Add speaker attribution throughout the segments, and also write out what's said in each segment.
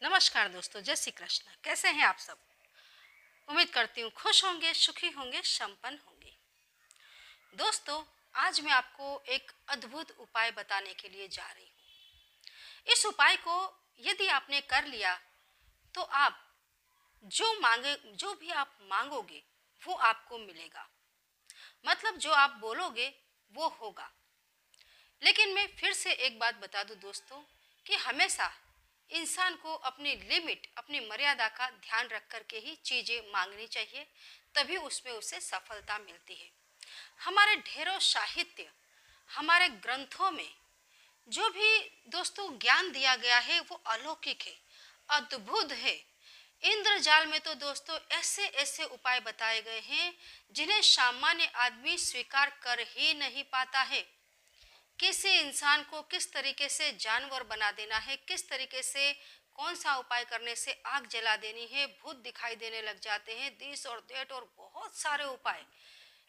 Speaker 1: नमस्कार दोस्तों, जय श्री कृष्ण। कैसे हैं आप सब? उम्मीद करती हूँ खुश होंगे, सुखी होंगे, संपन्न होंगे। दोस्तों, आज मैं आपको एक अद्भुत उपाय बताने के लिए जा रही हूँ। इस उपाय को यदि आपने कर लिया तो आप जो भी आप मांगोगे वो आपको मिलेगा। मतलब जो आप बोलोगे वो होगा। लेकिन मैं फिर से एक बात बता दूं दोस्तों कि हमेशा इंसान को अपनी लिमिट, अपनी मर्यादा का ध्यान रख कर के ही चीज़ें मांगनी चाहिए, तभी उसमें उसे सफलता मिलती है। हमारे ढेरों साहित्य, हमारे ग्रंथों में जो भी दोस्तों ज्ञान दिया गया है वो अलौकिक है, अद्भुत है। इंद्रजाल में तो दोस्तों ऐसे ऐसे उपाय बताए गए हैं जिन्हें सामान्य आदमी स्वीकार कर ही नहीं पाता है। किसी इंसान को किस तरीके से जानवर बना देना है, किस तरीके से कौन सा उपाय करने से आग जला देनी है, भूत दिखाई देने लग जाते हैं, दिस और दैट और बहुत सारे उपाय।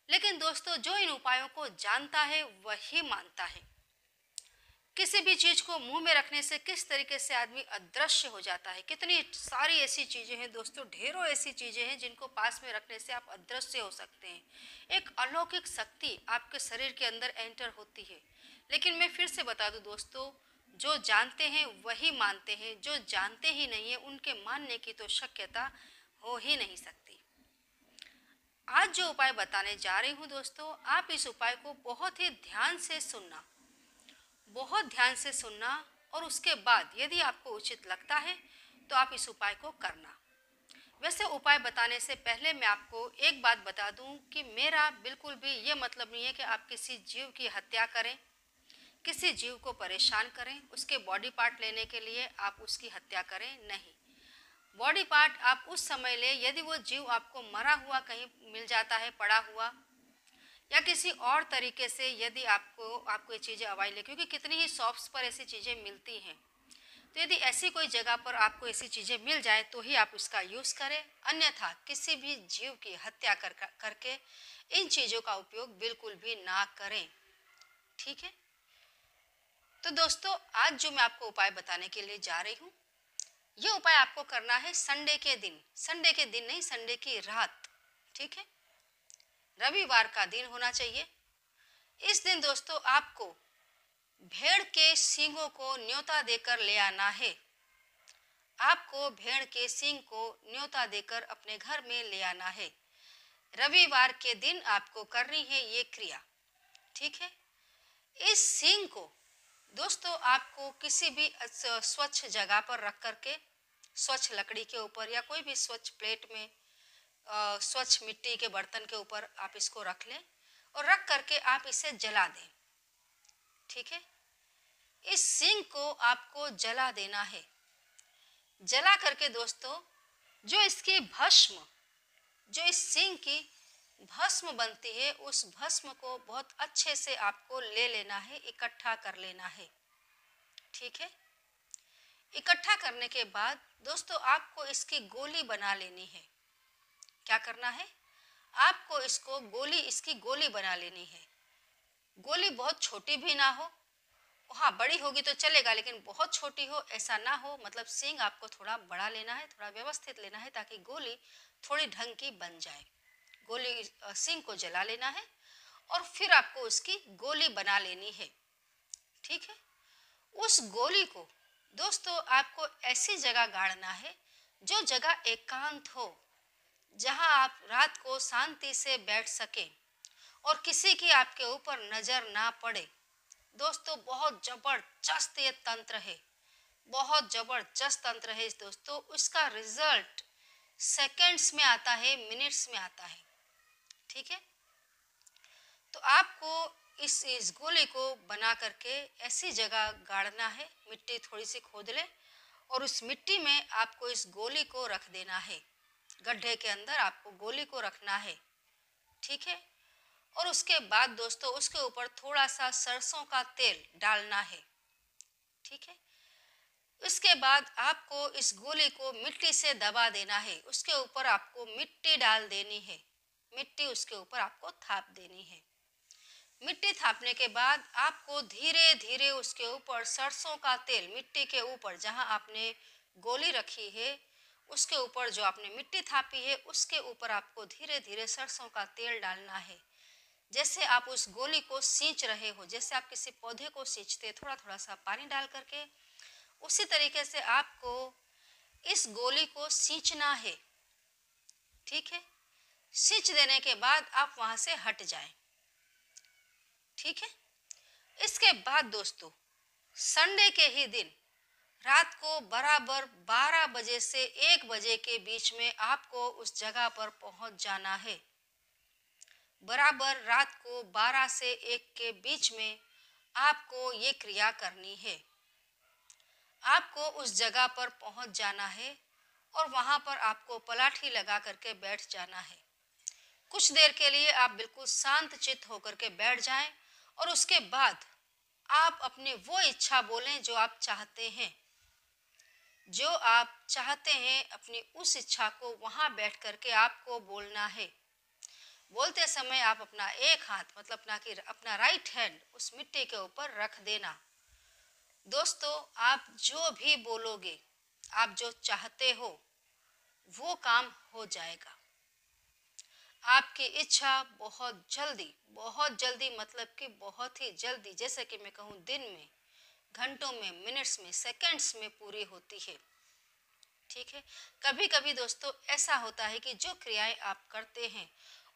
Speaker 1: लेकिन दोस्तों जो इन उपायों को जानता है वही मानता है। किसी भी चीज को मुंह में रखने से किस तरीके से आदमी अदृश्य हो जाता है। कितनी सारी ऐसी चीजें हैं दोस्तों, ढेरों ऐसी चीजें हैं जिनको पास में रखने से आप अदृश्य हो सकते हैं। एक अलौकिक शक्ति आपके शरीर के अंदर एंटर होती है। लेकिन मैं फिर से बता दूं दोस्तों, जो जानते हैं वही मानते हैं, जो जानते ही नहीं है उनके मानने की तो शक्यता हो ही नहीं सकती। आज जो उपाय बताने जा रही हूँ दोस्तों, आप इस उपाय को बहुत ही ध्यान से सुनना, बहुत ध्यान से सुनना, और उसके बाद यदि आपको उचित लगता है तो आप इस उपाय को करना। वैसे उपाय बताने से पहले मैं आपको एक बात बता दूं कि मेरा बिल्कुल भी ये मतलब नहीं है कि आप किसी जीव की हत्या करें, किसी जीव को परेशान करें, उसके बॉडी पार्ट लेने के लिए आप उसकी हत्या करें। नहीं, बॉडी पार्ट आप उस समय ले यदि वो जीव आपको मरा हुआ कहीं मिल जाता है, पड़ा हुआ, या किसी और तरीके से यदि आपको ये चीज़ें अवाइल है, क्योंकि कितनी ही शॉप्स पर ऐसी चीज़ें मिलती हैं। तो यदि ऐसी कोई जगह पर आपको ऐसी चीज़ें मिल जाए तो ही आप इसका यूज़ करें, अन्यथा किसी भी जीव की हत्या करके इन चीज़ों का उपयोग बिल्कुल भी ना करें। ठीक है? तो दोस्तों, आज जो मैं आपको उपाय बताने के लिए जा रही हूँ, ये उपाय आपको करना है संडे के दिन। संडे के दिन नहीं, संडे की रात। ठीक है? रविवार का दिन होना चाहिए। इस दिन दोस्तों आपको भेड़ के सींगों को न्योता देकर ले आना है। आपको भेड़ के सींग को न्योता देकर अपने घर में ले आना है। रविवार के दिन आपको करनी है ये क्रिया। ठीक है? इस सींग को दोस्तों आपको किसी भी स्वच्छ जगह पर रख करके, स्वच्छ लकड़ी के ऊपर या कोई भी स्वच्छ प्लेट में, स्वच्छ मिट्टी के बर्तन के ऊपर आप इसको रख लें और रख करके आप इसे जला दें। ठीक है? इस सींग को आपको जला देना है। जला करके दोस्तों जो इसकी भस्म, जो इस सींग की भस्म बनती है, उस भस्म को बहुत अच्छे से आपको ले लेना है, इकट्ठा कर लेना है। ठीक है? इकट्ठा करने के बाद दोस्तों आपको इसकी गोली बना लेनी है। क्या करना है? आपको इसकी गोली बना लेनी है। गोली बहुत छोटी भी ना हो, हाँ बड़ी होगी तो चलेगा, लेकिन बहुत छोटी हो ऐसा ना हो। मतलब सींग आपको थोड़ा बड़ा लेना है, थोड़ा व्यवस्थित लेना है, ताकि गोली थोड़ी ढंग की बन जाए। गोली सींग को जला लेना है और फिर आपको उसकी गोली बना लेनी है। ठीक है? उस गोली को दोस्तों आपको ऐसी जगह गाड़ना है जो जगह एकांत हो, जहां आप रात को शांति से बैठ सके और किसी की आपके ऊपर नजर ना पड़े। दोस्तों बहुत जबरदस्त ये तंत्र है, बहुत जबरदस्त तंत्र है दोस्तों। उसका रिजल्ट सेकंड्स में आता है, मिनट्स में आता है। ठीक है? तो आपको इस गोले को बना करके ऐसी जगह गाड़ना है, मिट्टी थोड़ी सी खोद ले और उस मिट्टी में आपको इस गोली को रख देना है। गड्ढे के अंदर आपको गोली को रखना है। ठीक है? और उसके बाद दोस्तों उसके ऊपर थोड़ा सा सरसों का तेल डालना है। ठीक है? उसके बाद आपको इस गोली को मिट्टी से दबा देना है। उसके ऊपर आपको मिट्टी डाल देनी है, मिट्टी उसके ऊपर आपको थाप देनी है। मिट्टी थापने के बाद आपको धीरे धीरे उसके ऊपर सरसों का तेल, मिट्टी के ऊपर जहां आपने गोली रखी है, उसके ऊपर जो आपने मिट्टी थापी है उसके ऊपर आपको धीरे धीरे सरसों का तेल डालना है। जैसे आप उस गोली को सींच रहे हो, जैसे आप किसी पौधे को सींचते थोड़ा थोड़ा सा पानी डाल करके, उसी तरीके से आपको इस गोली को सींचना है। ठीक है, सींच देने के बाद आप वहां से हट जाएं। ठीक है, इसके बाद दोस्तों संडे के ही दिन रात को बराबर 12 बजे से 1 बजे के बीच में आपको उस जगह पर पहुंच जाना है। बराबर रात को 12 से 1 के बीच में आपको ये क्रिया करनी है। आपको उस जगह पर पहुंच जाना है और वहां पर आपको पलाठी लगा करके बैठ जाना है। कुछ देर के लिए आप बिल्कुल शांत चित्त होकर के बैठ जाएं और उसके बाद आप अपनी वो इच्छा बोलें जो आप चाहते हैं। जो आप चाहते हैं अपनी उस इच्छा को वहां बैठ करके आपको बोलना है। बोलते समय आप अपना एक हाथ मतलब अपना राइट हैंड उस मिट्टी के ऊपर रख देना। दोस्तों आप जो भी बोलोगे, आप जो चाहते हो वो काम हो जाएगा। आपकी इच्छा बहुत जल्दी मतलब कि बहुत ही जल्दी, जैसे कि मैं कहूँ दिन में, घंटों में, मिनट्स में, सेकंड्स में पूरी होती है। ठीक है, कभी कभी दोस्तों ऐसा होता है कि जो क्रियाएं आप करते हैं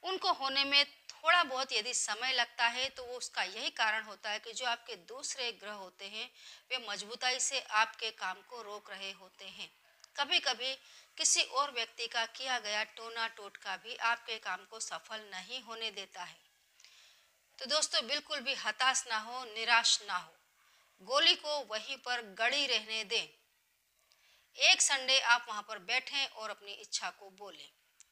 Speaker 1: उनको होने में थोड़ा बहुत यदि समय लगता है तो वो उसका यही कारण होता है कि जो आपके दूसरे ग्रह होते हैं वे मजबूताई से आपके काम को रोक रहे होते हैं। कभी कभी किसी और व्यक्ति का किया गया टोना टोटका भी आपके काम को सफल नहीं होने देता है। तो दोस्तों बिल्कुल भी हताश ना हो, निराश ना हो, गोली को वहीं पर गड़ी रहने दें। एक संडे आप वहां पर बैठें और अपनी इच्छा को बोलें।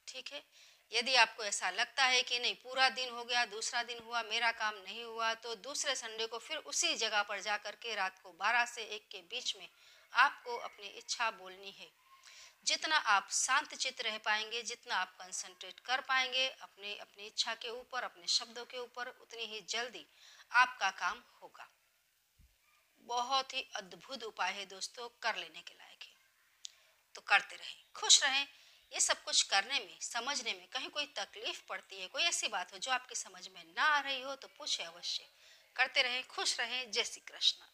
Speaker 1: ठीक है, यदि आपको ऐसा लगता है कि नहीं पूरा दिन हो गया, दूसरा दिन हुआ, मेरा काम नहीं हुआ, तो दूसरे संडे को फिर उसी जगह पर जा करके रात को 12 से 1 के बीच में आपको अपनी इच्छा बोलनी है। जितना आप शांत चित्त रह पाएंगे, जितना आप कंसंट्रेट कर पाएंगे अपनी अपनी इच्छा के ऊपर, अपने शब्दों के ऊपर, उतनी ही जल्दी आपका काम होगा। बहुत ही अद्भुत उपाय है दोस्तों, कर लेने के लायक है। तो करते रहें, खुश रहें। ये सब कुछ करने में, समझने में कहीं कोई तकलीफ पड़ती है, कोई ऐसी बात हो जो आपकी समझ में ना आ रही हो तो पूछे अवश्य। करते रहें, खुश रहें। जय श्री कृष्ण।